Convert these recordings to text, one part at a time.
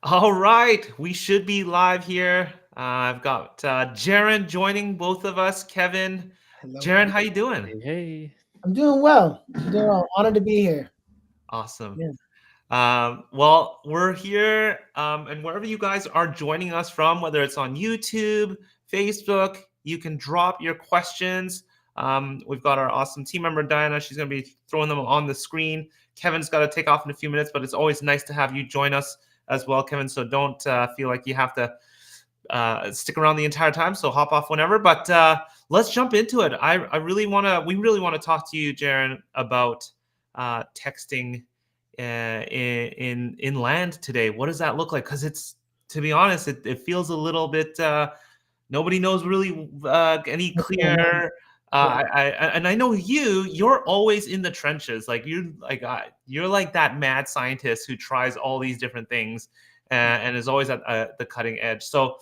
All right, we should be live here. I've got Jaren joining both of us. Kevin, Hello, Jaren, hello. how you doing? Hey, hey. I'm doing well. I'm doing well. Honored to be here. Awesome. Yeah. Well, we're here, and wherever you guys are joining us from, whether it's on YouTube, Facebook, you can drop your questions. We've got our awesome team member Diana. She's going to be throwing them on the screen. Kevin's got to take off in a few minutes, but it's always nice to have you join us as well, Kevin. So don't feel like you have to stick around the entire time. So hop off whenever. But let's jump into it. I really want to. We really want to talk to you, Jaren, about texting in land today. What does that look like? Because it's, to be honest, it feels a little bit. Nobody knows really any What's going on? clear. Yeah. And I know you're always in the trenches. Like you're like that mad scientist who tries all these different things and is always at the cutting edge. So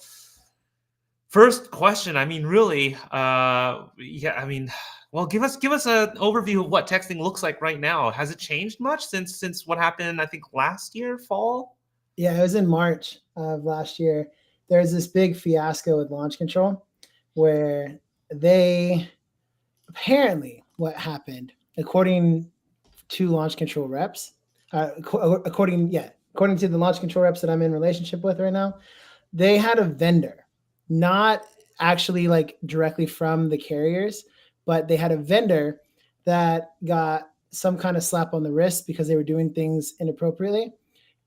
first question, I mean, really, yeah, I mean, well, give us an overview of what texting looks like right now. Has it changed much since what happened? I think last year, fall. Yeah, it was in March of last year. There was this big fiasco with launch control where they apparently what happened, according to launch control reps, according to the launch control reps that I'm in relationship with right now, they had a vendor, not actually like directly from the carriers, but they had a vendor that got some kind of slap on the wrist because they were doing things inappropriately.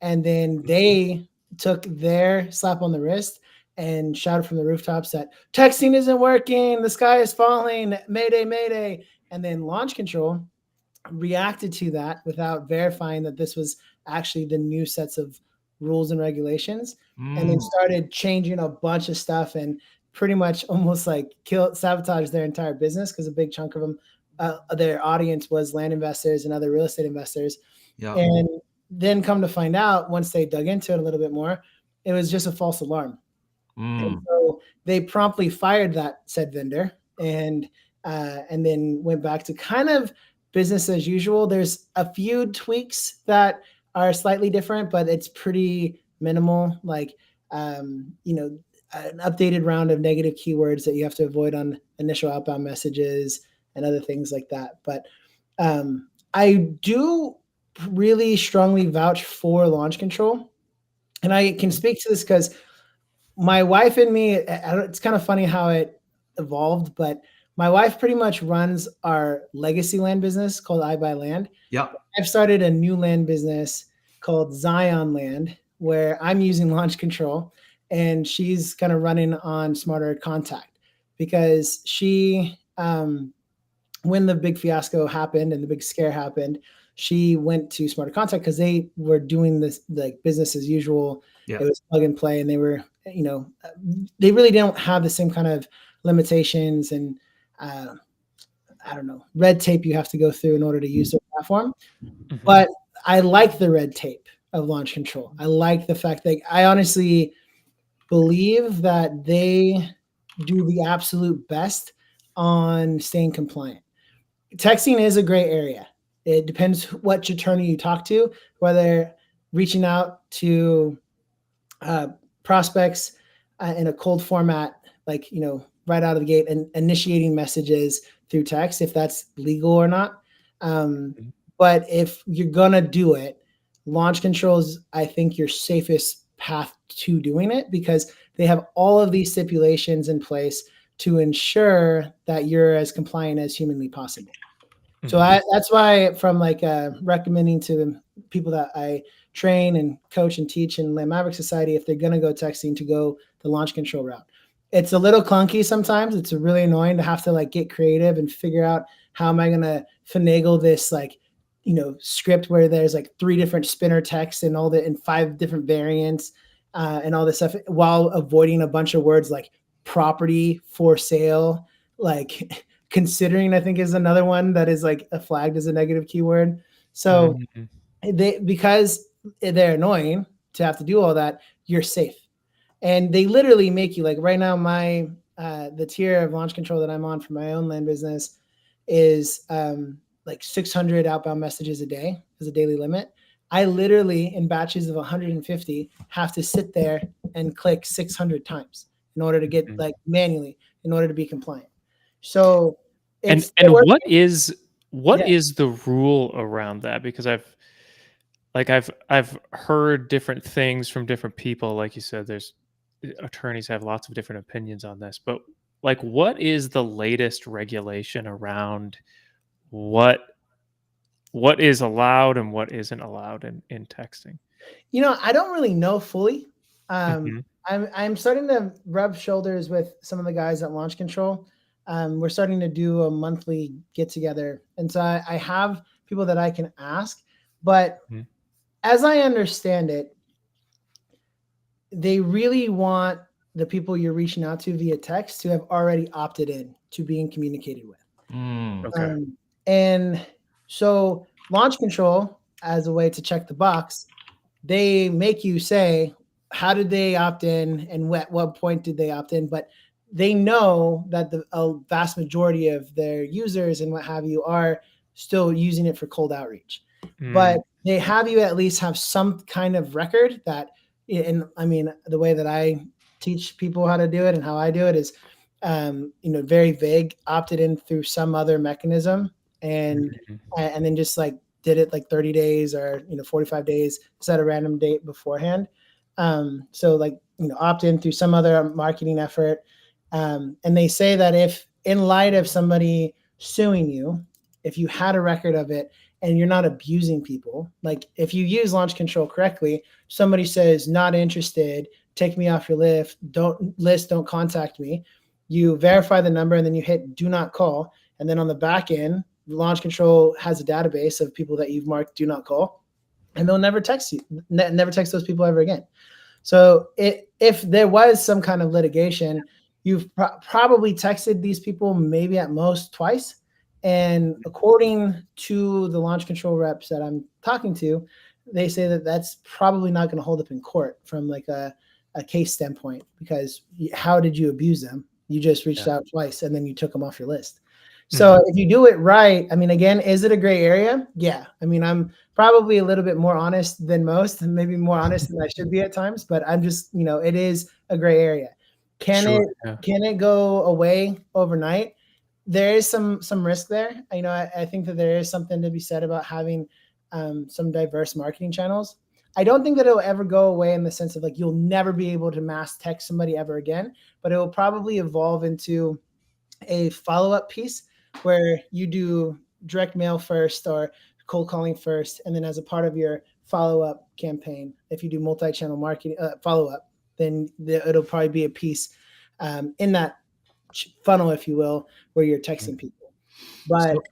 And then they took their slap on the wrist and shouted from the rooftops that texting isn't working, the sky is falling, mayday, mayday. And then launch control reacted to that without verifying that this was actually the new sets of rules and regulations, and then Mm, started changing a bunch of stuff and pretty much almost like sabotage their entire business because a big chunk of them, their audience was land investors and other real estate investors. yeah. And then come to find out, once they dug into it a little bit more, it was just a false alarm. And Mm, so they promptly fired that said vendor and then went back to kind of business as usual. There's a few tweaks that are slightly different, but it's pretty minimal. Like you know, an updated round of negative keywords that you have to avoid on initial outbound messages and other things like that. But I do really strongly vouch for launch control, and I can speak to this because my wife and me, it's kind of funny how it evolved, but my wife pretty much runs our legacy land business called I Buy Land. yeah. I've started a new land business called Zion Land where I'm using launch control and she's kind of running on smarter contact because when the big fiasco happened and the big scare happened, she went to Smarter Contact because they were doing this like business as usual. Yeah. It was plug and play, and they were, they really don't have the same kind of limitations and uh, I don't know, red tape you have to go through in order to use their platform. Mhm. But I like the red tape of launch control. I like the fact that I honestly believe that they do the absolute best on staying compliant. Texting is a gray area. It depends what attorney you talk to, whether reaching out to uh, prospects in a cold format, like right out of the gate, and initiating messages through text, if that's legal or not. Um, Mhm. but if you're gonna do it, launch controls, I think, your safest path to doing it because they have all of these stipulations in place to ensure that you're as compliant as humanly possible. So Mhm. that's why, from like recommending to the people that I train and coach and teach in Land Maverick Society, if they're going to go texting, to go the launch control route. It's a little clunky sometimes. It's really annoying to have to like get creative and figure out how am I going to finagle this like script where there's like three different spinner texts and all the and five different variants and all this stuff while avoiding a bunch of words like property for sale, like considering, I think, is another one that is like flagged as a negative keyword. So Mhm. they, because they're annoying to have to do all that, you're safe. And they literally make you, like, right now my the tier of launch control that I'm on for my own land business is like 600 outbound messages a day as a daily limit. I literally, in batches of 150, have to sit there and click 600 times in order to get, Mhm. like, manually, in order to be compliant. So it's And still what working. Yeah. is the rule around that? Because I've heard different things from different people. Like you said, there's attorneys have lots of different opinions on this, but like, what is the latest regulation around what what is allowed and what isn't allowed in texting? I don't really know fully. Mhm, I'm starting to rub shoulders with some of the guys at Launch Control. We're starting to do a monthly get together, and so I have people that I can ask. But mhm, as I understand it, they really want the people you're reaching out to via text to have already opted in to being communicated with. Mm. okay. And so Launch Control, as a way to check the box, they make you say how did they opt in and at what point did they opt in, but they know that a vast majority of their users and what have you are still using it for cold outreach, Mm, but they have you at least have some kind of record that. And I mean, the way that I teach people how to do it and how I do it is very vague, opted in through some other mechanism, and mhm, and then just like did it like 30 days or 45 days, set a random date beforehand. So like opt in through some other marketing effort. And they say that if in light of somebody suing you, if you had a record of it and you're not abusing people, like if you use launch control correctly, somebody says not interested, take me off your list, don't contact me. You verify the number and then you hit do not call. And then on the back end, launch control has a database of people that you've marked do not call, and they'll never text you, never text those people ever again. So if there was some kind of litigation, you've probably texted these people maybe at most twice. And according to the launch control reps that I'm talking to, they say that that's probably not going to hold up in court from like a case standpoint, because how did you abuse them? You just reached yeah. out twice and then you took them off your list. So Mhm, if you do it right, I mean, again, is it a gray area? Yeah. I mean, I'm probably a little bit more honest than most, and maybe more honest than I should be at times, but I'm just, it is a gray area. Can sure, it yeah. can it go away overnight? There is some risk there. I think that there is something to be said about having some diverse marketing channels. I don't think that it'll ever go away in the sense of like you'll never be able to mass text somebody ever again, but it will probably evolve into a follow-up piece where you do direct mail first or cold calling first, and then as a part of your follow-up campaign, if you do multi-channel marketing follow-up, then it'll probably be a piece in that funnel, if you will, where you're Mhm. texting people. But So,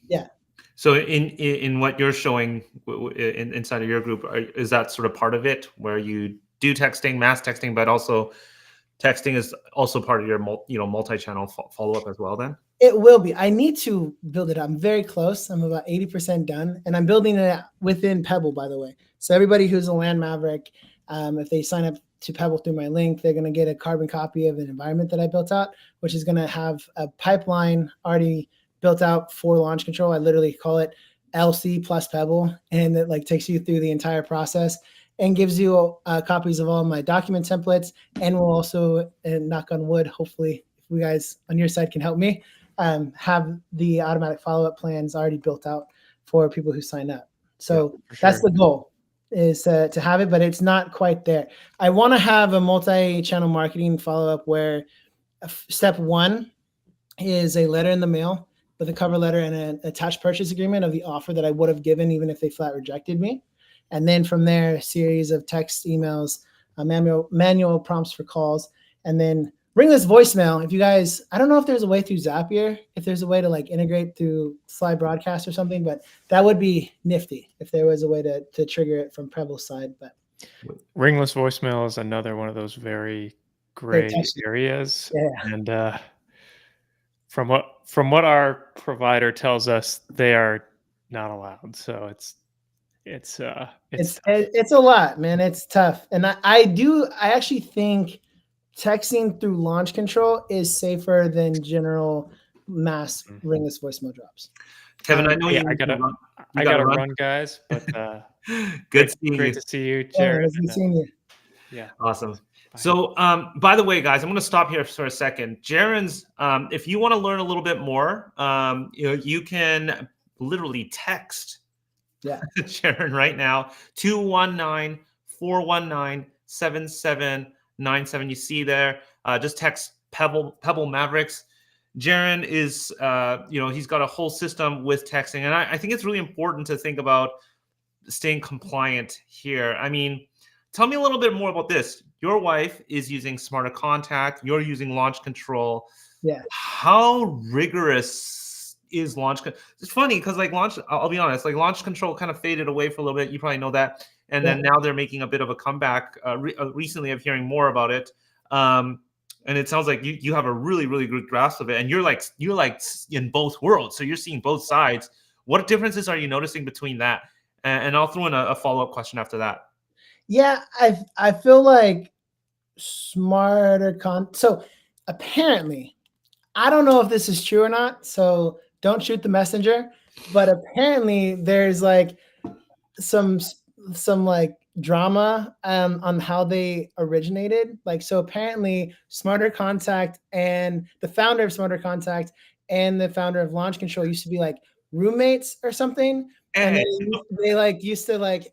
yeah, so in what you're showing inside of your group, is that sort of part of it, where you do texting, mass texting, but also texting is also part of your multi-channel follow up as well? Then. it will be. I need to build it. I'm very close. I'm about 80% done, and I'm building it within Pebble, by the way. So everybody who's a Land Maverick, if they sign up to Pebble through my link, they're going to get a carbon copy of an environment that I built out, which is going to have a pipeline already built out for launch control. I literally call it LC plus Pebble, and it like takes you through the entire process and gives you copies of all my document templates, and will also, and knock on wood, hopefully, if you guys on your side can help me, have the automatic follow-up plans already built out for people who sign up. Yeah, So for that's sure. the goal, is to have it, but it's not quite there. I want to have a multi-channel marketing follow-up where step one is a letter in the mail with a cover letter and an attached purchase agreement of the offer that I would have given even if they flat rejected me. And then from there, a series of text, emails, manual prompts for calls, and then ringless voicemail. If you guys, I don't know if there's a way through Zapier, if there's a way to like integrate through Slide Broadcast or something, but that would be nifty if there was a way to trigger it from Prebble's side. But Ringless voicemail is another one of those very very gray touchy. areas, Yeah. and, from what our provider tells us, they are not allowed, so it's tough. It's a lot, man. It's tough. And I actually think texting through launch control is safer than general mass Mm. ringless voicemail drops. Kevin, I know Hey, you I need to gotta run. You I got to gotta run. run, guys, but, Good seeing Great you. to see you, Yeah, Jared. it's good seeing you. Yeah. Awesome. Bye. So, by the way, guys, I'm going to stop here for a second. Jaren's, if you want to learn a little bit more, you can literally text Jaren right now, 219-419-7797. You see there, just text Pebble Mavericks. Jaren is, he's got a whole system with texting. And I think it's really important to think about staying compliant here. I mean, tell me a little bit more about this. Your wife is using Smarter Contact. You're using Launch Control. Yeah. How rigorous is Launch? It's funny because I'll be honest, like Launch Control kind of faded away for a little bit. You probably know that. And then now they're making a bit of a comeback. Recently, I'm hearing more about it. And it sounds like you have a really, really good grasp of it. And you're like in both worlds. So you're seeing both sides. What differences are you noticing between that? And I'll throw in a follow-up question after that. Yeah, I feel like so apparently, I don't know if this is true or not, so don't shoot the messenger, but apparently there's like some like drama on how they originated. Like, so apparently Smarter Contact and the founder of Smarter Contact and the founder of Launch Control used to be like roommates or something. And then they like used to like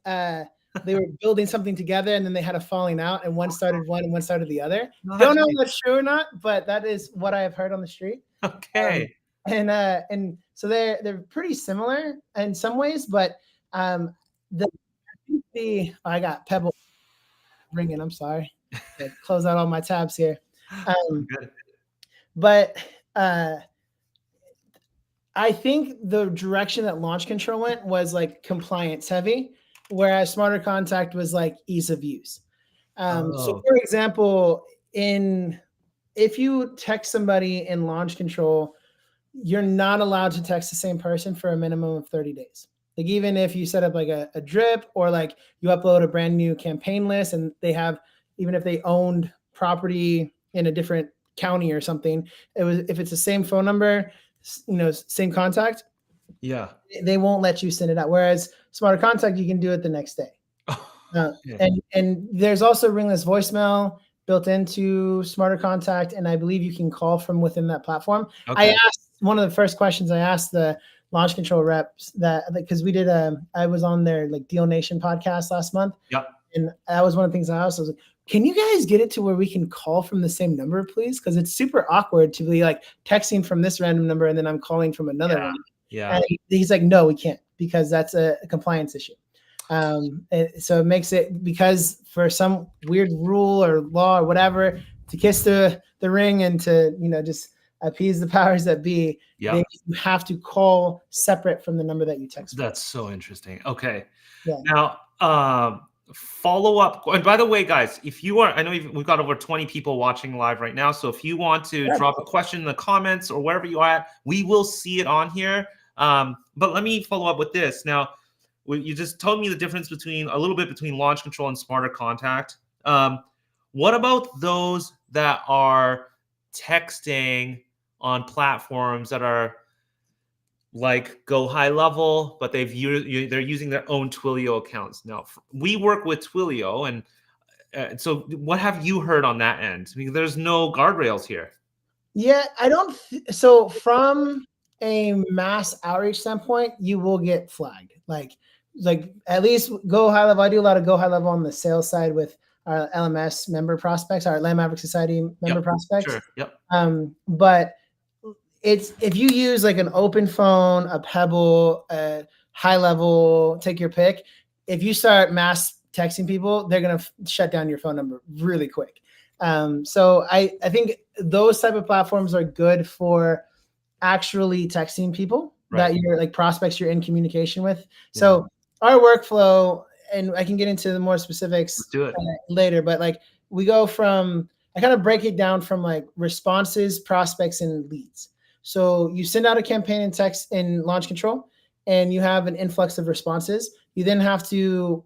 they were building something together, and then they had a falling out, and one started one and one started the other. Don't know if that's true or not, but that is what I have heard on the street. Okay. And so they're pretty similar in some ways, but I got Pebble ringing. I'm sorry. Close out all my tabs here. But I think the direction that Launch Control went was like compliance heavy, whereas Smarter Contact was like ease of use. So for example, if you text somebody in Launch Control, you're not allowed to text the same person for a minimum of 30 days. Like even if you set up like a drip, or like you upload a brand new campaign list, and they have, even if they owned property in a different county or something, if it's the same phone number, same contact, they won't let you send it out. Whereas Smarter Contact, you can do it the next day. And there's also ringless voicemail built into Smarter Contact, and I believe you can call from within that platform. I asked, one of the first questions I asked the Launch Control reps, that because we did I was on their like Deal Nation podcast last month. And that was one of the things I was like, can you guys get it to where we can call from the same number, please? Because it's super awkward to be like texting from this random number and then I'm calling from another one. And he's like, no, we can't, because that's a compliance issue. So it makes it, because for some weird rule or law or whatever, to kiss the ring and to just appease the powers that be, you have to call separate from the number that you text. That's so interesting. Okay. Now, follow up. And by the way, guys, if you are, I know we've got over 20 people watching live right now. So if you want to drop a question in the comments or wherever you are at, we will see it on here. But let me follow up with this. Now, you just told me the difference between Launch Control and Smarter Contact. What about those that are texting on platforms that are like Go High Level, but they're using their own Twilio accounts? Now, we work with Twilio, and so what have you heard on that end? I mean, there's no guardrails here. Yeah, I don't. So from a mass outreach standpoint, you will get flagged. Like at least Go High Level. I do a lot of Go High Level on the sales side with our LMS member prospects, our Land Maverick Society member prospects. But it's, if you use like an open phone, a Pebble, a High Level, take your pick. If you start mass texting people, they're gonna shut down your phone number really quick. So I think those type of platforms are good for actually texting people that you're like prospects you're in communication with. So our workflow, and I can get into the more specifics later, but like we go from, I kind of break it down from like responses, prospects, and leads. So you send out a campaign in text in Launch Control, and you have an influx of responses. You then have to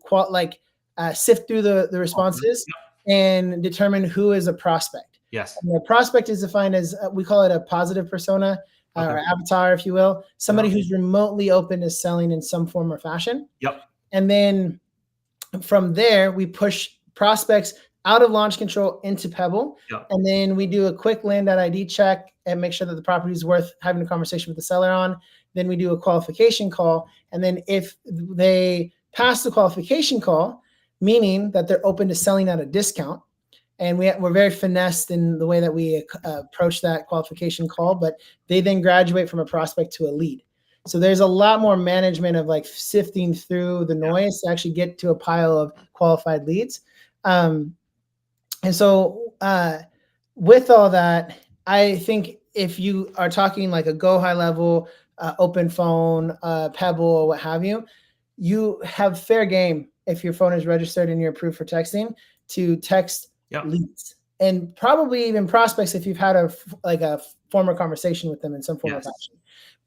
sift through the responses and determine who is a prospect. Yes. And the prospect is defined as, we call it a positive persona, or avatar, if you will, somebody who's remotely open to selling in some form or fashion. And then from there, we push prospects out of launch control into Pebble. Yeah. And then we do a quick land.id check and make sure that the property is worth having a conversation with the seller on. Then we do a qualification call. And then if they pass the qualification call, meaning that they're open to selling at a discount, and we're very finessed in the way that we approach that qualification call, but they then graduate from a prospect to a lead. So there's a lot more management of like sifting through the noise to actually get to a pile of qualified leads. And so with all that, I think if you are talking like a go high level, open phone, Pebble, or what have you, you have fair game if your phone is registered and you're approved for texting to text leads, and probably even prospects if you've had a former conversation with them in some form or fashion.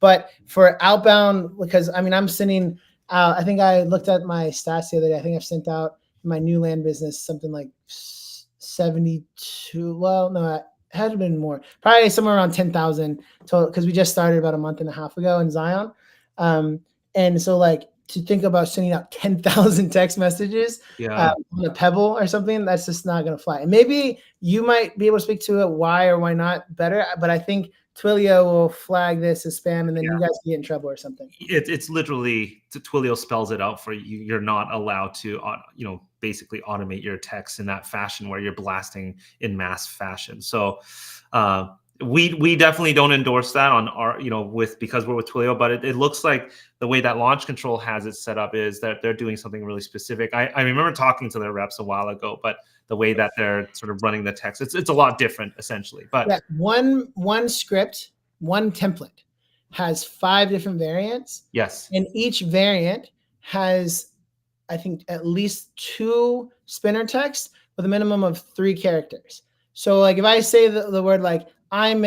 But for outbound, because I mean, I'm sending out, I think I looked at my stats the other day. I think I've sent out my new land business something like 72. Well, no, it had been more, probably somewhere around 10,000 total, because we just started about a month and a half ago in Zion. And so like to think about sending out 10,000 text messages on a Pebble or something, that's just not going to fly. And maybe you might be able to speak to it why or why not better, but I think Twilio will flag this as spam, and then you guys get in trouble or something. It's literally, Twilio spells it out for you. You're not allowed to, basically automate your text in that fashion where you're blasting in mass fashion. So we definitely don't endorse that on our, because we're with Twilio, but it looks like the way that Launch Control has it set up is that they're doing something really specific. I remember talking to their reps a while ago, but the way that they're sort of running the text, it's a lot different essentially. But one script, one template has 5 different variants. Yes. And each variant has, I think, at least 2 spinner text with a minimum of 3 characters. So like if I say the word like, I'm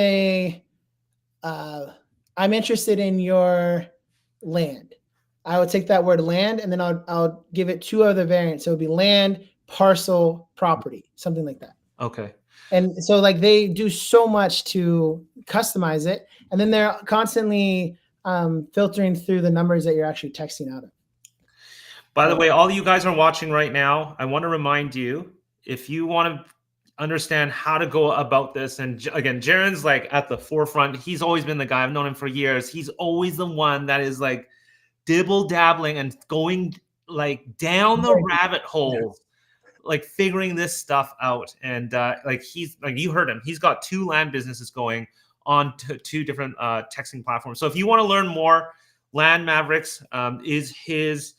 interested in your land, I would take that word land and then I'll give it 2 other variants. So it would be land, parcel, property, something like that. Okay. And so like they do so much to customize it, and then they're constantly filtering through the numbers that you're actually texting out of. By the way, all you guys are watching right now, I want to remind you, if you want to understand how to go about this, and again, Jaren's like at the forefront. He's always been the guy. I've known him for years. He's always the one that is like dibble dabbling and going like down the rabbit holes, like figuring this stuff out. And like he's like, you heard him. He's got 2 land businesses going on 2 different texting platforms. So if you want to learn more, Land Mavericks is his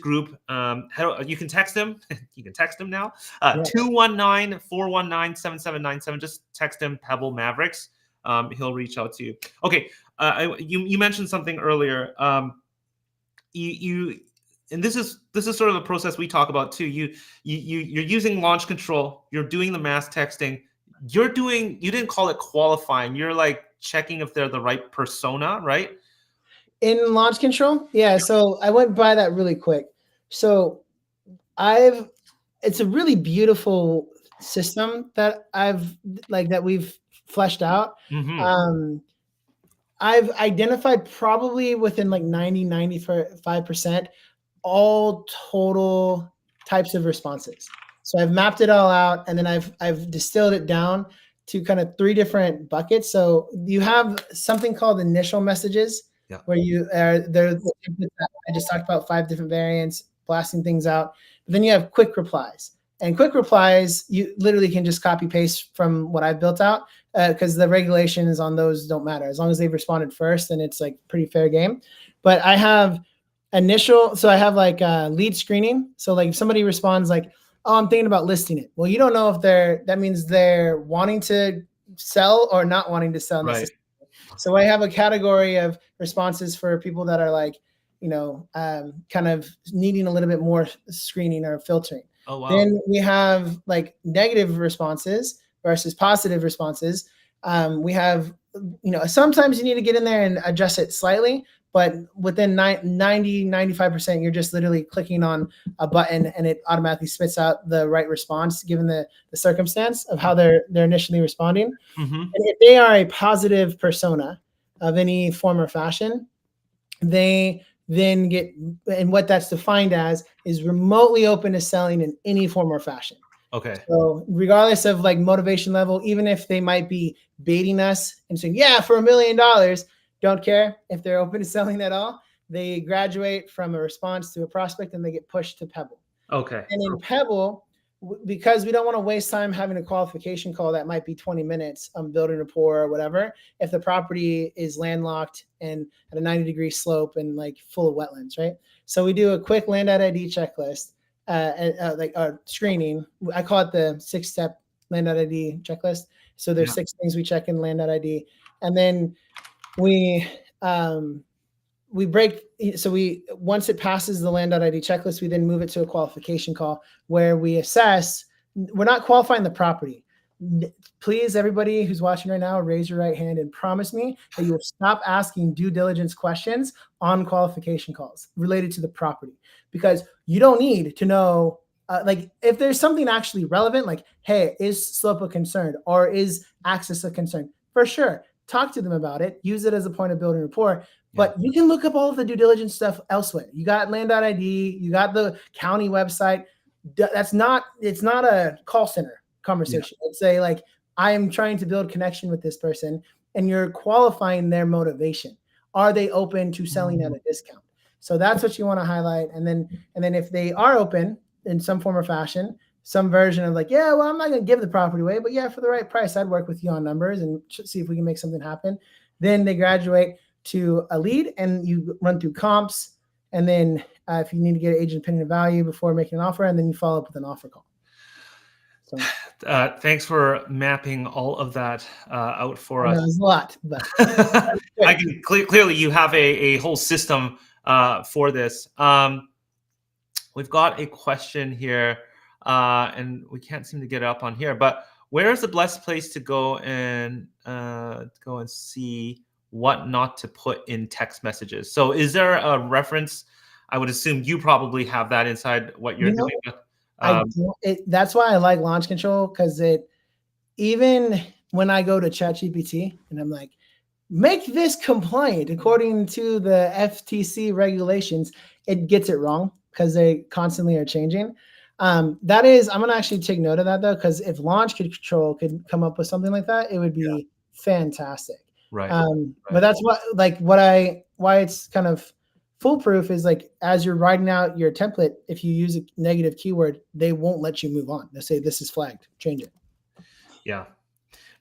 group. You can text him. You can text him now. 219-419-7797. Just text him Pebble Mavericks. He'll reach out to you. Okay. You mentioned something earlier. And this is sort of the process we talk about too. You're using launch control. You're doing the mass texting. You didn't call it qualifying. You're like checking if they're the right persona, right? In launch control? Yeah. So I went by that really quick. So it's a really beautiful system that we've fleshed out. Mm-hmm. I've identified probably within like 95% all total types of responses. So I've mapped it all out, and then I've distilled it down to kind of 3 different buckets. So you have something called initial messages, where I just talked about 5 different variants, blasting things out. But then you have quick replies, and quick replies, you literally can just copy paste from what I've built out, because the regulations on those don't matter. As long as they've responded first, then it's like pretty fair game. But I have initial, so I have like lead screening. So like if somebody responds like, oh, I'm thinking about listing it. Well, you don't know if that means they're wanting to sell or not wanting to sell necessarily. Right. So I have a category of responses for people that are like, kind of needing a little bit more screening or filtering. Oh, wow. Then we have like negative responses versus positive responses. We have, sometimes you need to get in there and adjust it slightly, but within 95%, you're just literally clicking on a button and it automatically spits out the right response given the circumstance of how they're initially responding. Mm-hmm. And if they are a positive persona of any form or fashion, they then and what that's defined as is remotely open to selling in any form or fashion. Okay. So regardless of like motivation level, even if they might be baiting us and saying, yeah, for $1 million, don't care if they're open to selling at all. They graduate from a response to a prospect and they get pushed to Pebble. Okay. And in Pebble, because we don't want to waste time having a qualification call that might be 20 minutes on building rapport or whatever, if the property is landlocked and at a 90-degree slope and like full of wetlands, right? So we do a quick land out ID checklist, like screening. I call it the 6-step land out ID checklist. So there's 6 things we check in land out ID. And then we break, so once it passes the land ID checklist, we then move it to a qualification call where we assess. We're not qualifying the property. Please, everybody who's watching right now, raise your right hand and promise me that you will stop asking due diligence questions on qualification calls related to the property, because you don't need to know, like if there's something actually relevant, like, hey, is slope a concern or is access a concern? For sure, talk to them about it, use it as a point of building rapport. But you can look up all of the due diligence stuff elsewhere. You got land.id, you got the county website. It's not a call center conversation. It's like, I am trying to build connection with this person, and you're qualifying their motivation. Are they open to selling at a discount? So that's what you want to highlight. And then if they are open in some form or fashion, some version of like, yeah, well, I'm not going to give the property away, but yeah, for the right price, I'd work with you on numbers and see if we can make something happen. Then they graduate to a lead, and you run through comps, and then if you need to get an agent opinion of value before making an offer, and then you follow up with an offer call. So thanks for mapping all of that out for us. There's a lot, but I can clearly you have a whole system for this. We've got a question here, and we can't seem to get it up on here, but where is the best place to go and see what not to put in text messages? So is there a reference? I would assume you probably have that inside what you're doing. That's why I like launch control, because even when I go to ChatGPT and I'm like, make this compliant according to the FTC regulations, it gets it wrong because they constantly are changing. I'm going to actually take note of that though, because if launch control could come up with something like that, it would be fantastic. Right. But that's why it's kind of foolproof is like, as you're writing out your template, if you use a negative keyword, they won't let you move on. They'll say, this is flagged, change it. Yeah.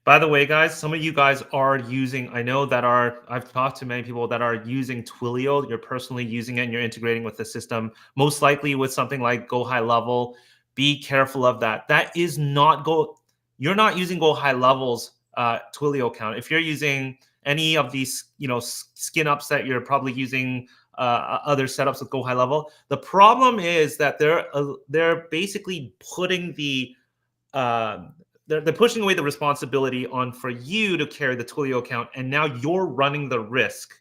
By the way, guys, some of you guys are using, I've talked to many people that are using Twilio. You're personally using it and you're integrating with the system, most likely with something like Go High Level. Be careful of that. That is not you're not using Go High Level's Twilio account. If you're using any of these, skin ups that you're probably using other setups with Go High Level, the problem is that they're basically putting they're pushing away the responsibility on for you to carry the Twilio account, and now you're running the risk.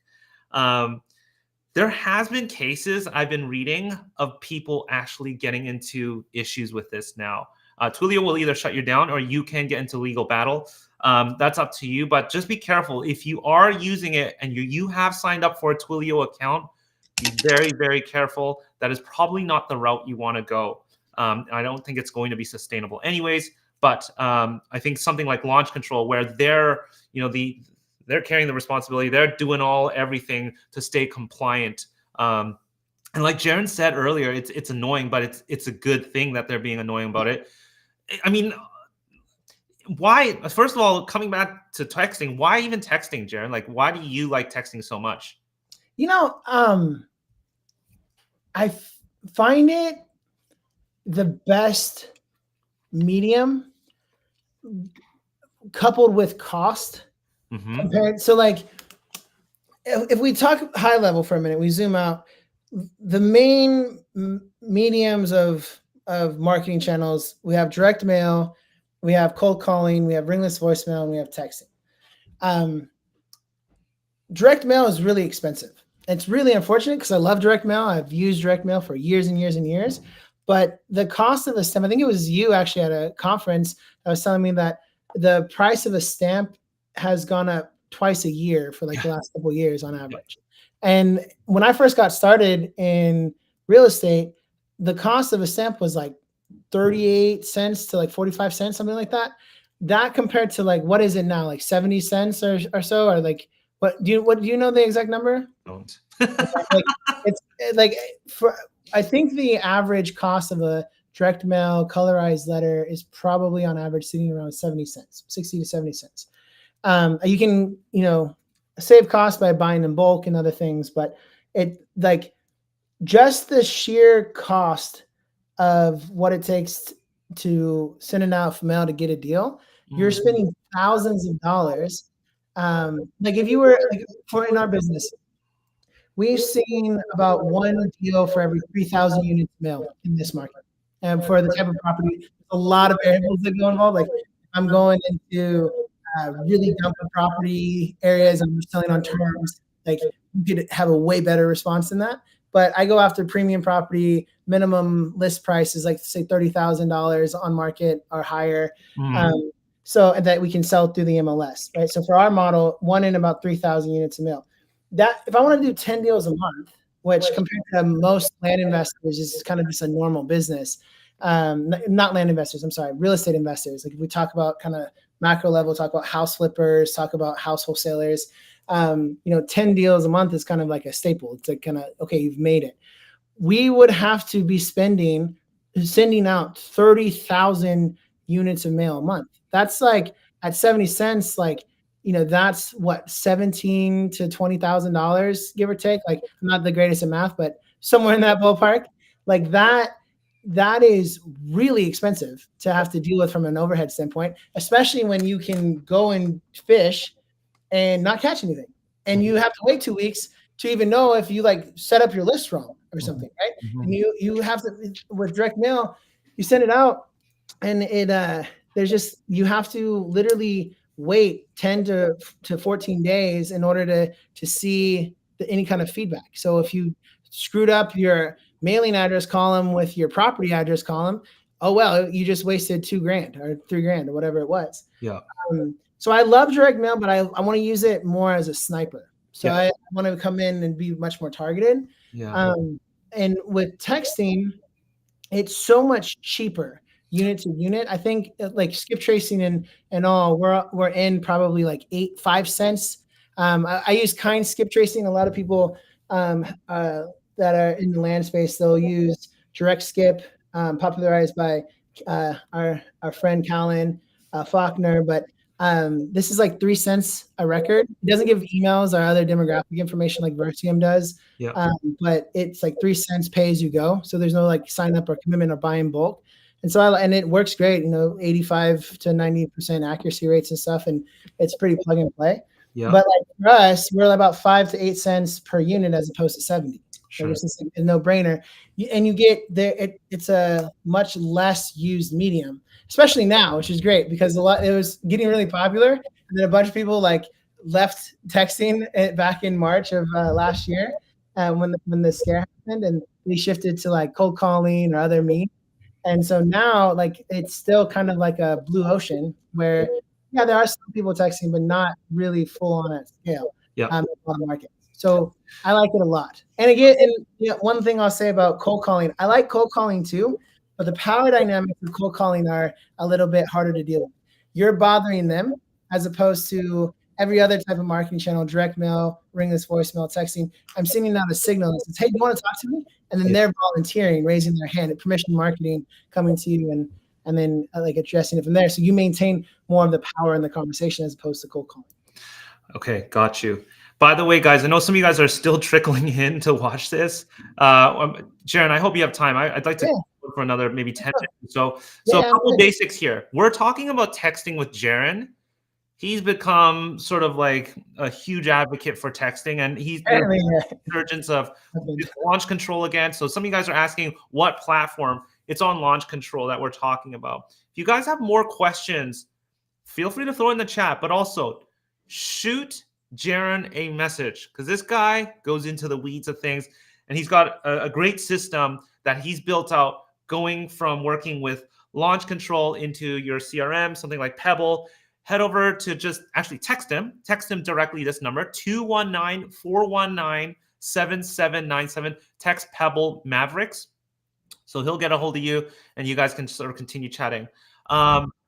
There has been cases I've been reading of people actually getting into issues with this now. Twilio will either shut you down or you can get into legal battle. That's up to you, but just be careful. If you are using it and you have signed up for a Twilio account, be very, very careful. That is probably not the route you want to go. I don't think it's going to be sustainable anyways, but I think something like launch control, where they're carrying the responsibility, they're doing everything to stay compliant. And like Jaren said earlier, it's annoying, but it's a good thing that they're being annoying about it. I mean, why? First of all, coming back to texting, why even texting, Jaren? Like, why do you like texting so much? I find it the best medium coupled with cost. Compared. So like, if we talk high level for a minute, we zoom out, the main mediums of marketing channels, we have direct mail, we have cold calling, we have ringless voicemail, and we have texting. Direct mail is really expensive. It's really unfortunate because I love direct mail. I've used direct mail for years and years and years, but the cost of a stamp, I think it was you actually at a conference that was telling me that the price of a stamp has gone up twice a year for like the last couple of years on average. And when I first got started in real estate, the cost of a stamp was like 38 cents to like 45 cents, something like that. That compared to like, what is it now? Like 70 cents or so, or like, what do you know the exact number? Don't. Like it's like for, I think the average cost of a direct mail colorized letter is probably on average sitting around 70 cents, 60 to 70 cents. You can, save cost by buying in bulk and other things, but it like just the sheer cost of what it takes to send it out for mail to get a deal, you're spending thousands of dollars. Like if you were like for in our business, we've seen about one deal for every 3,000 units mailed in this market. And for the type of property, a lot of variables that go involved. Like I'm going into really dumpy property areas, I'm selling on terms. Like you could have a way better response than that. But I go after premium property, minimum list price is like say $30,000 on market or higher. So that we can sell through the MLS, right? So for our model, one in about 3,000 units a mail. That if I want to do 10 deals a month, which compared to most land investors is kind of just a normal business. Not land investors, I'm sorry, real estate investors. Like if we talk about kind of macro level, talk about house flippers, talk about house wholesalers, 10 deals a month is kind of like a staple. It's like kind of, okay, you've made it. We would have to be sending out 30,000 units of mail a month. That's like at 70 cents, like, that's what, $17,000 to $20,000, give or take. Like, I'm not the greatest at math, but somewhere in that ballpark. Like that is really expensive to have to deal with from an overhead standpoint, especially when you can go and fish and not catch anything. And you have to wait 2 weeks to even know if you like set up your list wrong or something, right? And you have to, with direct mail, you send it out and you have to literally wait 10 to 14 days in order to see any kind of feedback. So if you screwed up your mailing address column with your property address column, oh well, you just wasted $2,000 or $3,000 or whatever it was. Yeah. So I love direct mail, but I want to use it more as a sniper. So I want to come in and be much more targeted. Yeah. And with texting, it's so much cheaper unit to unit. I think like skip tracing and all, we're in probably like 5 cents. I use kind skip tracing. A lot of people that are in the land space, they'll use direct skip, popularized by our friend Callan Faulkner. But this is like 3 cents a record. It doesn't give emails or other demographic information like Vertium does. Yeah. But it's like 3 cents pay as you go. So there's no like sign up or commitment or buy in bulk. And so and it works great, 85 to 90% accuracy rates and stuff. And it's pretty plug and play. Yeah. But like for us, we're about 5 to 8 cents per unit as opposed to 70. Sure. So it's a no-brainer. And you get there, it's a much less used medium, especially now, which is great because it was getting really popular. And then a bunch of people like left texting back in March of last year when the scare happened, and we shifted to like cold calling or other means. And so now, like, it's still kind of like a blue ocean where, yeah, there are some people texting, but not really full on at scale on the market. So I like it a lot. And again, one thing I'll say about cold calling, I like cold calling too, but the power dynamics of cold calling are a little bit harder to deal with. You're bothering them as opposed to every other type of marketing channel, direct mail, ringless voicemail, texting. I'm sending out a signal that says, hey, do you want to talk to me? And then they're volunteering, raising their hand, permission marketing coming to you and then like addressing it from there. So you maintain more of the power in the conversation as opposed to cold calling. Okay, got you. By the way, guys, I know some of you guys are still trickling in to watch this. Jaren, I hope you have time. I'd like to go for another maybe 10 minutes. So a couple basics here. We're talking about texting with Jaren. He's become sort of like a huge advocate for texting, and he's been resurgence of launch control again. So some of you guys are asking what platform. It's on launch control that we're talking about. If you guys have more questions, feel free to throw in the chat, but also shoot Jaren a message because this guy goes into the weeds of things, and he's got a great system that he's built out going from working with launch control into your CRM, something like Pebble. Head over to just actually text him directly this number, 219-419 7797. Text Pebble Mavericks. So he'll get a hold of you, and you guys can sort of continue chatting.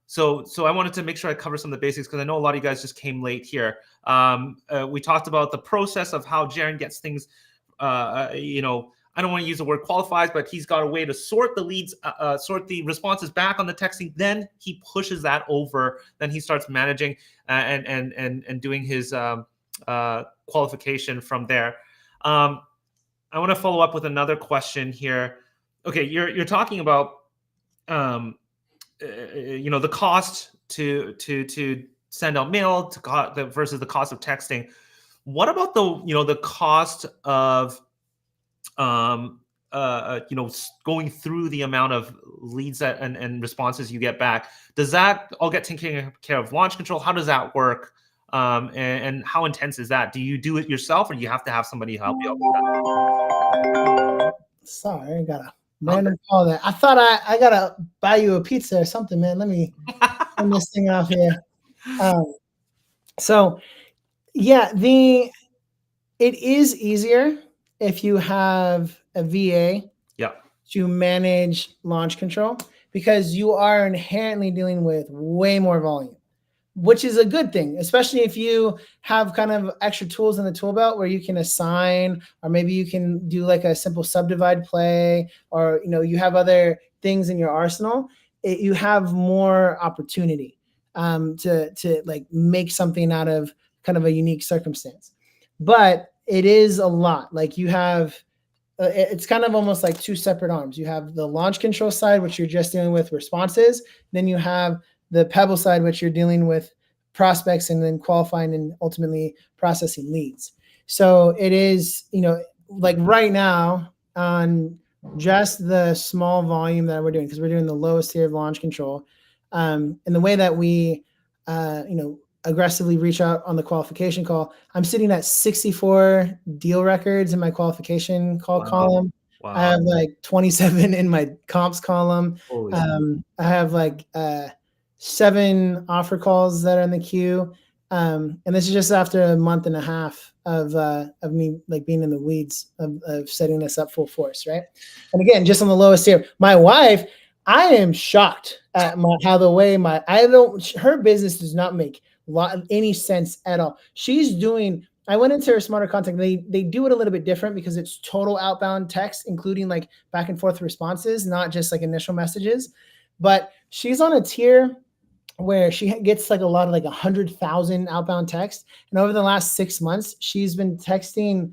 So I wanted to make sure I cover some of the basics because I know a lot of you guys just came late here. We talked about the process of how Jaren gets things. I don't want to use the word qualifies, but he's got a way to sort the leads, sort the responses back on the texting. Then he pushes that over. Then he starts managing and doing his qualification from there. I want to follow up with another question here. Okay, you're talking about the cost to send out mail versus the cost of texting. What about the cost of going through the amount of leads and responses you get back? Does that all get taken care of launch control? How does that work? And how intense is that? Do you do it yourself, or do you have to have somebody help you out with that? Sorry, I got a random call there. I thought I gotta buy you a pizza or something, man. Let me turn this thing off here. So yeah, it is easier if you have a VA to manage launch control, because you are inherently dealing with way more volume, which is a good thing, especially if you have kind of extra tools in the tool belt where you can assign, or maybe you can do like a simple subdivide play, or you have other things in your arsenal. You have more opportunity to like make something out of kind of a unique circumstance. But it is a lot. Like you have, it's kind of almost like two separate arms. You have the launch control side, which you're just dealing with responses. Then you have the Pebble side, which you're dealing with prospects and then qualifying and ultimately processing leads. So it is, like right now on just the small volume that we're doing, because we're doing the lowest tier of launch control. And the way that we, aggressively reach out on the qualification call, I'm sitting at 64 deal records in my qualification call column. Wow. I have like 27 in my comps column. I have like 7 offer calls that are in the queue. And this is just after a month and a half of me like being in the weeds of setting this up full force, right? And again, just on the lowest tier, my wife, I am shocked at her business does not make any sense at all. I went into her Smarter Contact. They do it a little bit different because it's total outbound text, including like back and forth responses, not just like initial messages. But she's on a tier where she gets like a lot of like 100,000 outbound text. And over the last 6 months, she's been texting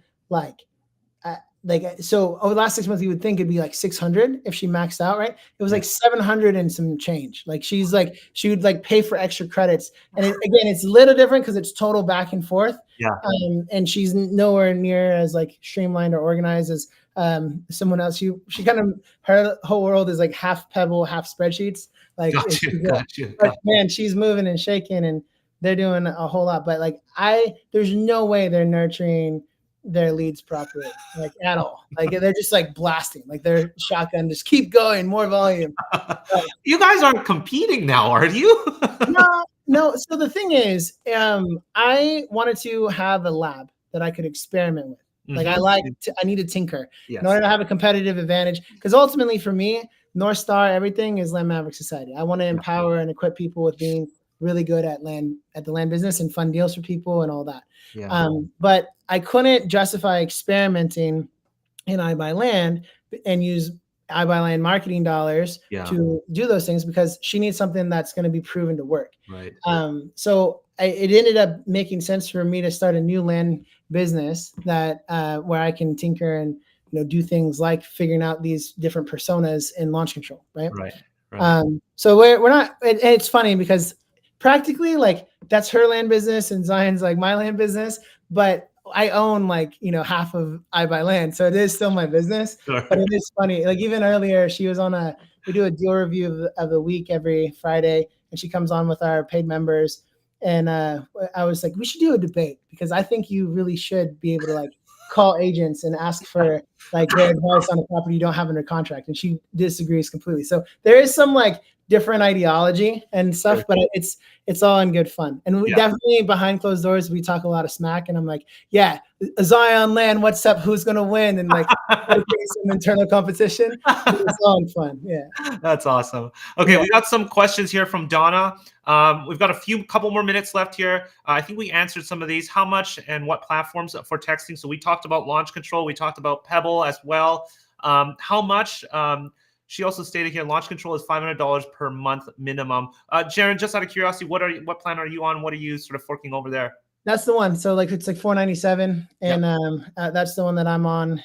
so over the last 6 months, you would think it'd be like 600 if she maxed out, right? It was like 700 and some change. Like she would like pay for extra credits. And again, it's a little different because it's total back and forth. Yeah. And she's nowhere near as like streamlined or organized as someone else. She kind of, her whole world is like half Pebble, half spreadsheets. Like, gotcha. But man, she's moving and shaking, and they're doing a whole lot. But like there's no way they're nurturing their leads properly, like at all. Like they're just like blasting, like they're shotgun, just keep going, more volume. You guys aren't competing now, are you? No. So the thing is, I wanted to have a lab that I could experiment with. Like I need to tinker in order to have a competitive advantage. Because ultimately for me, North Star, everything is Land Maverick Society. I want to empower and equip people with being really good at the land business and fun deals for people and all that. Yeah. But I couldn't justify experimenting in iBuyLand and use iBuyLand marketing dollars to do those things, because she needs something that's going to be proven to work. Right. So it ended up making sense for me to start a new land business that where I can tinker and do things like figuring out these different personas in launch control. Right. So we're not. And it's funny because practically, like, that's her land business and Zion's like my land business, but I own like half of iBuyLand, so it is still my business. Sure. But it is funny. Like even earlier, she was on we do a deal review of the week every Friday, and she comes on with our paid members. And I was like, we should do a debate, because I think you really should be able to like call agents and ask for like their advice on a property you don't have under contract. And she disagrees completely. So there is some like different ideology and stuff, but it's all in good fun. And we definitely behind closed doors, we talk a lot of smack, and I'm like, yeah, Zion land, what's up? Who's gonna win? And like some internal competition. It's all in fun. Yeah. That's awesome. Okay, we got some questions here from Donna. We've got couple more minutes left here. I think we answered some of these. How much and what platforms for texting? So we talked about Launch Control. We talked about Pebble as well. How much? She also stated here, Launch Control is $500 per month minimum. Jaren, just out of curiosity, what plan are you on? What are you sort of forking over there? That's the one. So like it's like $497, and that's the one that I'm on.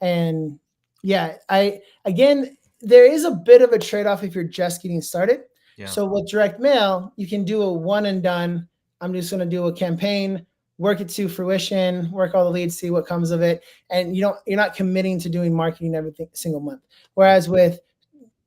And yeah, there is a bit of a trade-off if you're just getting started. Yeah. So with direct mail, you can do a one and done. I'm just going to do a campaign, work it to fruition, work all the leads, see what comes of it, and you're not committing to doing marketing every single month. Whereas with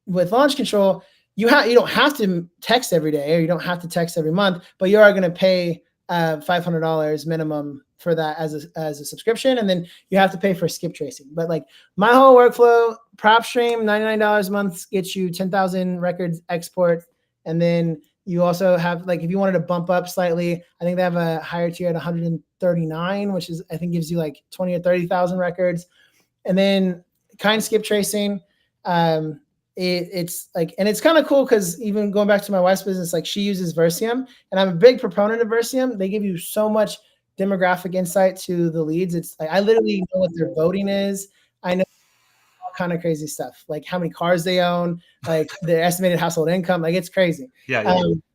Launch Control, you don't have to text every day, or you don't have to text every month, but you are going to pay $500 minimum for that as a subscription, and then you have to pay for skip tracing. But like my whole workflow, prop stream, $99 a month gets you 10,000 records export, and then you also have, like, if you wanted to bump up slightly, I think they have a higher tier at 139, which is, I think, gives you like 20 or 30,000 records. And then kind skip tracing, it's like, and it's kind of cool because even going back to my wife's business, like she uses Versium, and I'm a big proponent of Versium. They give you so much demographic insight to the leads. It's like I literally know what their voting is. I know all kind of crazy stuff, like how many cars they own, like their estimated household income. Like it's crazy.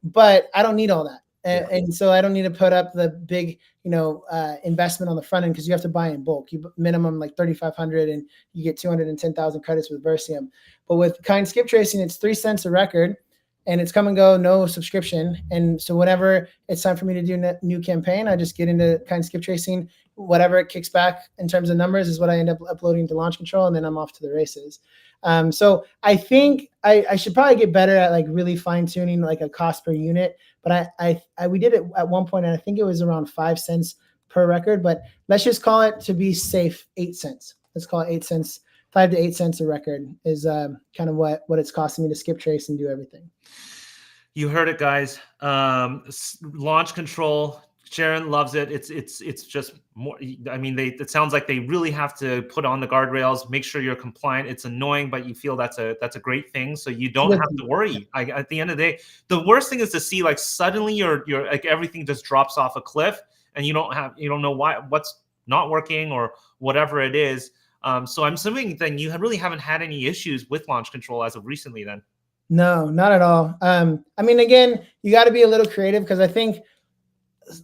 But I don't need all that. And so I don't need to put up the big, investment on the front end, because you have to buy in bulk. You minimum like 3,500, and you get 210,000 credits with Versium. But with kind skip tracing, it's 3 cents a record, and it's come and go, no subscription. And so whenever it's time for me to do a new campaign, I just get into kind skip tracing. Whatever it kicks back in terms of numbers is what I end up uploading to Launch Control, and then I'm off to the races. So I think I should probably get better at like really fine tuning like a cost per unit. But we did it at one point, and I think it was around 5 cents per record. But let's just call it, to be safe, 8 cents. Let's call it 8 cents. 5 to 8 cents a record is kind of what it's costing me to skip trace and do everything. You heard it, guys. Launch Control. Jaren loves it. It's just more. I mean, it sounds like they really have to put on the guardrails, make sure you're compliant. It's annoying, but you feel that's a great thing, so you don't have to worry. At the end of the day, the worst thing is to see like suddenly you're like everything just drops off a cliff, and you don't know what's not working or whatever it is. So I'm assuming then you really haven't had any issues with Launch Control as of recently, then. No, not at all. I mean, again, you got to be a little creative, because I think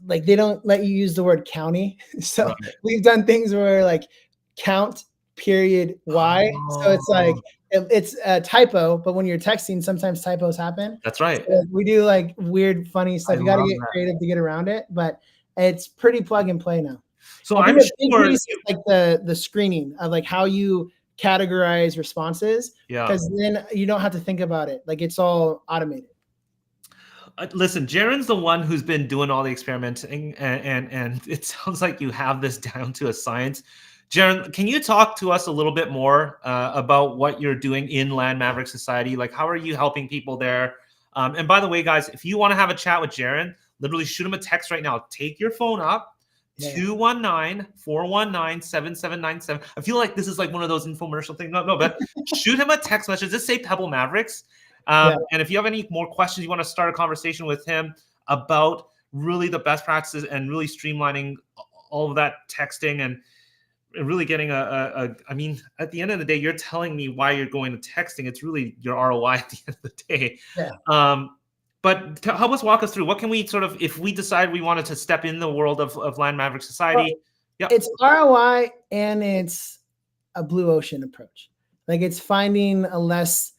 like they don't let you use the word county. So we've done things where like count period Y. So it's like it's a typo, but when you're texting, sometimes typos happen. That's right. So we do like weird, funny stuff. You got to get creative to get around it, but it's pretty plug and play now. So I'm sure like the screening of like how you categorize responses, because then you don't have to think about it. Like it's all automated. Listen, Jaren's the one who's been doing all the experimenting, and it sounds like you have this down to a science. Jaren, can you talk to us a little bit more about what you're doing in Land Maverick Society? Like, how are you helping people there? And by the way, guys, if you want to have a chat with Jaren, literally shoot him a text right now. Take your phone up. 219-419-7797. I feel like this is like one of those infomercial things. No, but shoot him a text message. Just say Pebble Mavericks. And if you have any more questions, you want to start a conversation with him about really the best practices and really streamlining all of that texting and really getting I mean, at the end of the day, you're telling me why you're going to texting. It's really your ROI at the end of the day. But help us walk us through, what can we sort of, if we decide we wanted to step in the world of Land Maverick Society? It's ROI, and it's a blue ocean approach. Like it's finding a less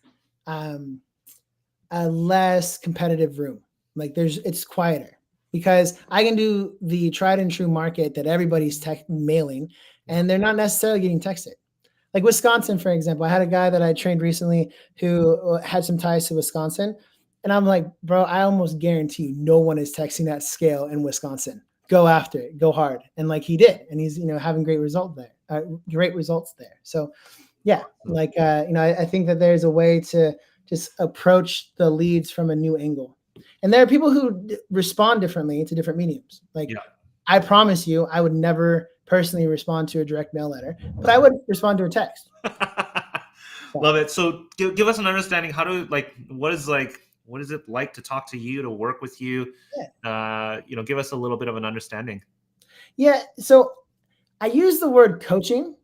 competitive room. Like it's quieter, because I can do the tried and true market that everybody's mailing, and they're not necessarily getting texted. Like Wisconsin, for example, I had a guy that I trained recently who had some ties to Wisconsin. And I'm like, bro, I almost guarantee you no one is texting at scale in Wisconsin. Go after it, go hard. And like he did, and he's, having great results there. So yeah, like, I think that there's a way to just approach the leads from a new angle. And there are people who respond differently to different mediums. Like, Yeah. I promise you, I would never personally respond to a direct mail letter, but I would respond to a text. Love it. So give us an understanding. How do what is it like to talk to you, to work with you? Yeah. Give us a little bit of an understanding. Yeah. So I use the word coaching,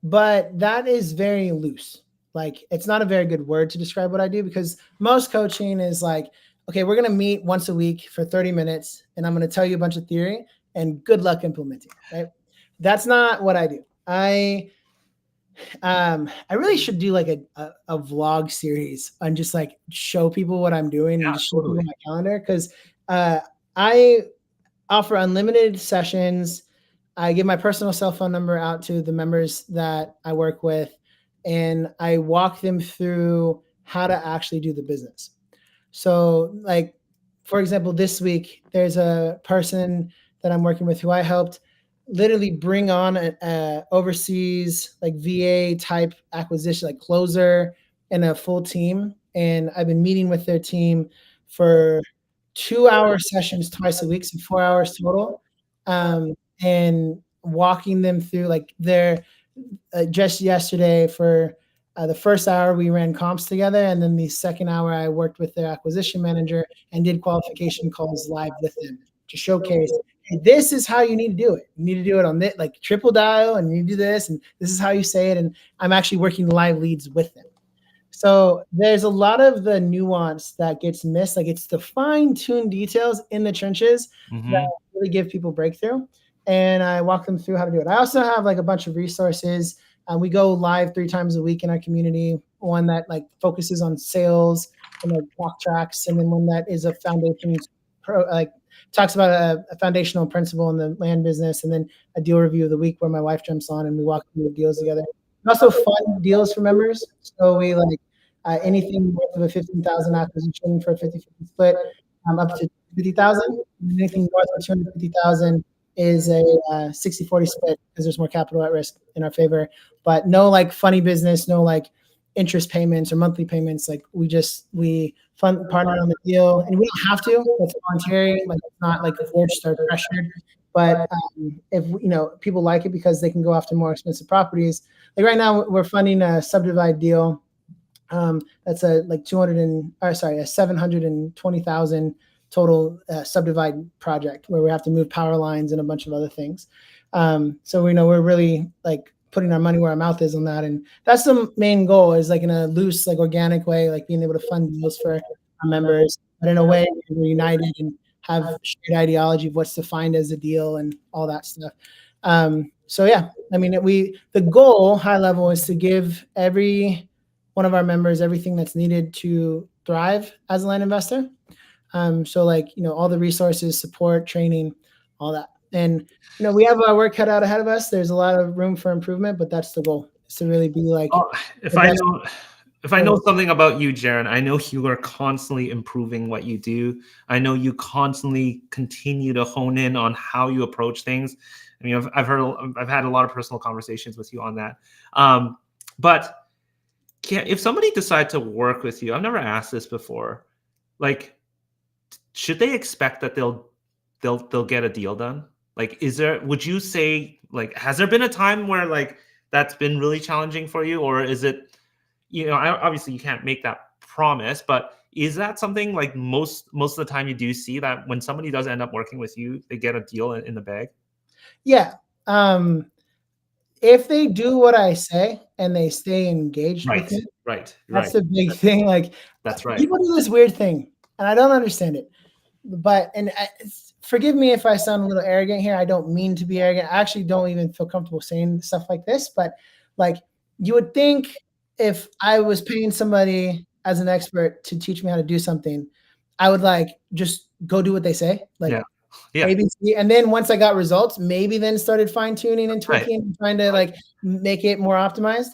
but that is very loose. Like, it's not a very good word to describe what I do, because most coaching is like, okay, we're going to meet once a week for 30 minutes and I'm going to tell you a bunch of theory and good luck implementing, right? That's not what I do. I really should do like a vlog series and just like show people what I'm doing and just show people my calendar, because I offer unlimited sessions. I give my personal cell phone number out to the members that I work with, and I walk them through how to actually do the business. So, like, for example, this week, there's a person that I'm working with who I helped literally bring on a overseas like VA type acquisition, like closer, and a full team. And I've been meeting with their team for 2-hour sessions twice a week, so 4 hours total, and walking them through like their just yesterday for the first hour we ran comps together, and then the second hour I worked with their acquisition manager and did qualification calls live with them to showcase, hey, this is how you need to do it. You need to do it on this, like triple dial, and you do this, and this is how you say it. And I'm actually working live leads with them. So there's a lot of the nuance that gets missed. Like, it's the fine-tuned details in the trenches that really give people breakthrough. And I walk them through how to do it. I also have like a bunch of resources. We go live 3 times a week in our community. One that like focuses on sales and like talk tracks, and then one that is a foundation talks about a foundational principle in the land business, and then a deal review of the week where my wife jumps on and we walk through the deals together. Also fun deals for members. So we like anything north of a 15,000 acquisition for a 50-50 split, up to 50,000. Anything north of 250,000 is a 60-40 split, because there's more capital at risk in our favor. But no like funny business, no like interest payments or monthly payments. Like, we fund partner on the deal, and we don't have to. It's voluntary. Like, it's not like forced or pressured. But if people like it because they can go after more expensive properties. Like right now, we're funding a subdivide deal. That's a 720,000 total subdivide project where we have to move power lines and a bunch of other things. So we know we're really like putting our money where our mouth is on that, and that's the main goal, is like in a loose, like organic way, like being able to fund deals for our members, but in a way we're united and have shared ideology of what's defined as a deal and all that stuff. So yeah, I mean, the goal, high level, is to give every one of our members everything that's needed to thrive as a land investor. So like, all the resources, support, training, all that. And, we have our work cut out ahead of us. There's a lot of room for improvement, but that's the goal, is to really be like, if I know something about you, Jaren, I know you are constantly improving what you do. I know you constantly continue to hone in on how you approach things. I mean, I've had a lot of personal conversations with you on that. But if somebody decides to work with you, I've never asked this before, like, should they expect that they'll get a deal done? Like, would you say, like, has there been a time where like that's been really challenging for you, or is it, obviously you can't make that promise, but is that something like most of the time you do see that when somebody does end up working with you, they get a deal in the bag? Yeah. If they do what I say and they stay engaged with me, that's the big thing. Like, that's right. People do this weird thing, and I don't understand it. But forgive me if I sound a little arrogant here. I don't mean to be arrogant. I actually don't even feel comfortable saying stuff like this. But like, you would think if I was paying somebody as an expert to teach me how to do something, I would like just go do what they say. Like, yeah. ABC. And then once I got results, maybe then started fine tuning and tweaking, and trying to like make it more optimized.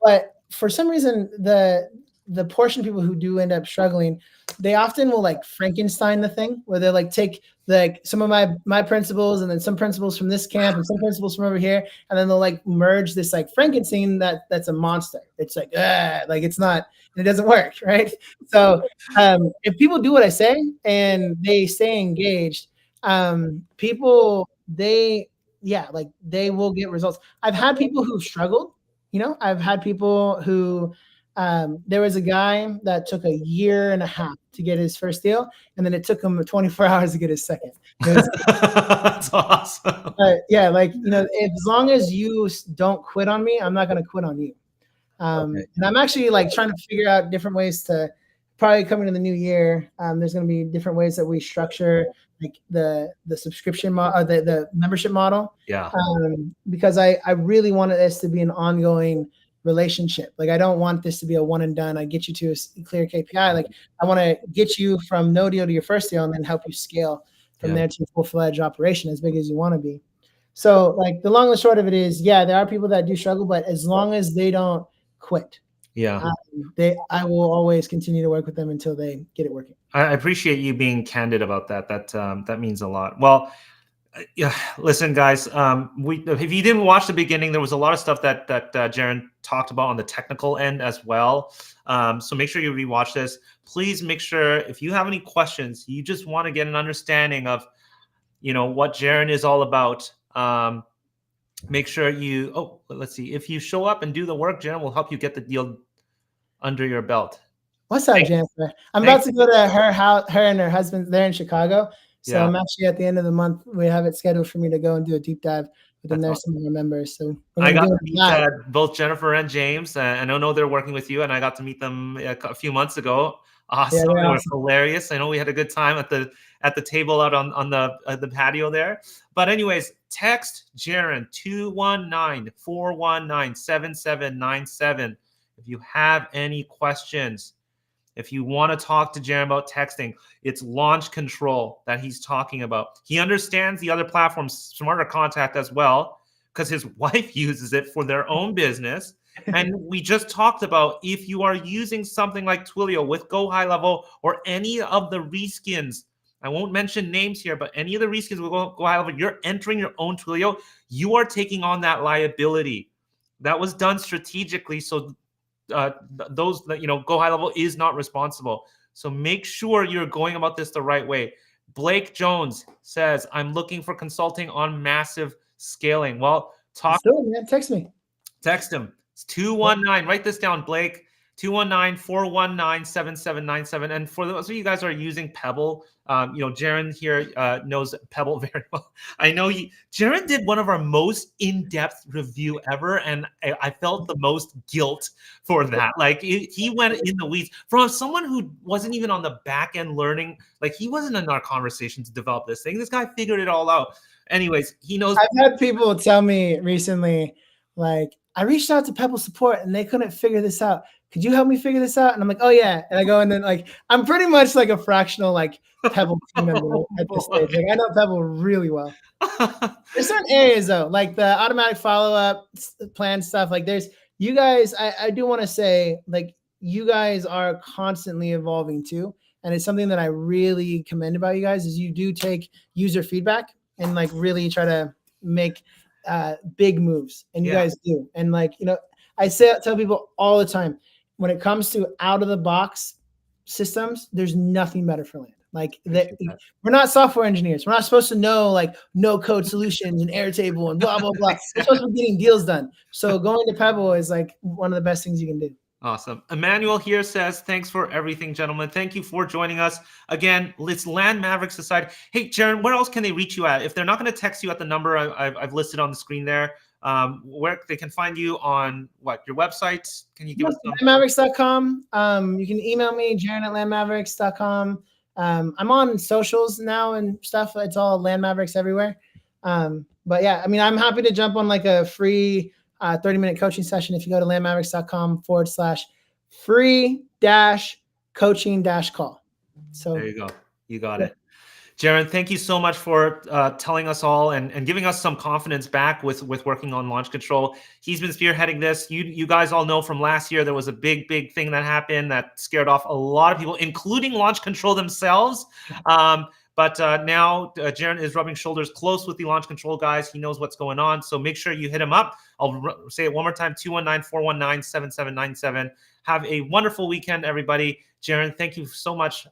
But for some reason, the portion of people who do end up struggling, they often will like Frankenstein the thing, where they like take like some of my principles and then some principles from this camp and some principles from over here, and then they'll like merge this like Frankenstein that's a monster. It's like it's not, and it doesn't work, right? So if people do what I say and they stay engaged, people they will get results. I've had people who've struggled. I've had people who there was a guy that took 1.5 years to get his first deal, and then it took him 24 hours to get his second. That's awesome. Yeah, as long as you don't quit on me, I'm not going to quit on you. And I'm actually like trying to figure out different ways to probably coming in the new year. There's going to be different ways that we structure like the subscription model, the membership model. Yeah. Because I really wanted this to be an ongoing relationship. Like I don't want this to be a one and done. I get you to a clear KPI. Like I want to get you from no deal to your first deal and then help you scale from there to a full-fledged operation as big as you want to be. So like the long and short of it is, there are people that do struggle, but as long as they don't quit, I will always continue to work with them until they get it working. I appreciate you being candid about that. That means a lot. Well, listen, guys. If you didn't watch the beginning, there was a lot of stuff that Jaren talked about on the technical end as well. So make sure you rewatch this. Please make sure if you have any questions, you just want to get an understanding of, what Jaren is all about. Make sure you. Oh, let's see. If you show up and do the work, Jaren will help you get the deal under your belt. What's up, Jennifer? I'm about to go to her house. Her and her husband, they're in Chicago. So I'm actually at the end of the month. We have it scheduled for me to go and do a deep dive within there, some of our members. So I got to meet both Jennifer and James, and I know they're working with you. And I got to meet them a few months ago. Awesome! They were hilarious. I know we had a good time at the table out on the patio there. But anyways, text Jaren 219-419-7797 if you have any questions. If you want to talk to Jaren about texting, it's launch control that he's talking about. He understands the other platforms, Smarter Contact as well, because his wife uses it for their own business. And we just talked about if you are using something like Twilio with Go High Level or any of the reskins, I won't mention names here, but any of the reskins with Go High Level, you're entering your own Twilio, you are taking on that liability. That was done strategically, so those Go High Level is not responsible. So make sure you're going about this the right way. Blake Jones says, I'm looking for consulting on massive scaling. Well, text me. Text him. It's 219. Write this down, Blake. 219-419-7797. And for those of you guys who are using Pebble, Jaren here knows Pebble very well. I know Jaren did one of our most in-depth review ever, and I felt the most guilt for that. Like he went in the weeds from someone who wasn't even on the back end learning. Like he wasn't in our conversation to develop this thing. This guy figured it all out. Anyways, he knows. I've had people tell me recently, like, I reached out to Pebble support and they couldn't figure this out. Could you help me figure this out? And I'm like, oh yeah. And I go, and then like, I'm pretty much like a fractional like Pebble team member at this stage. Like I know Pebble really well. There's certain areas though, like the automatic follow-up plan stuff. Like you guys, I do want to say, like, you guys are constantly evolving too. And it's something that I really commend about you guys is you do take user feedback and like really try to make big moves, and you guys do. And like, I tell people all the time, when it comes to out of the box systems, there's nothing better for land. Like that, we're not software engineers. We're not supposed to know like no code solutions and Airtable and blah, blah, blah. We're supposed to be getting deals done. So going to Pebble is like one of the best things you can do. Awesome. Emmanuel here says, thanks for everything, gentlemen. Thank you for joining us. Again, let's Land Mavericks aside. Hey, Jaren, where else can they reach you at? If they're not going to text you at the number I've listed on the screen there, where they can find you on your website? Can you give us landmavericks.com. You can email me, Jaren@landmavericks.com. I'm on socials now and stuff. It's all Land Mavericks everywhere. But yeah, I mean, I'm happy to jump on like a free 30-minute coaching session if you go to landmavericks.com/free-coaching-call. So there you go. You got it. Jaren, thank you so much for telling us all and giving us some confidence back with working on launch control. He's been spearheading this. You guys all know from last year there was a big thing that happened that scared off a lot of people, including launch control themselves. But now Jaren is rubbing shoulders close with the launch control guys. He knows what's going on. So make sure you hit him up. I'll say it one more time, 219-419-7797. Have a wonderful weekend, everybody. Jaren, thank you so much.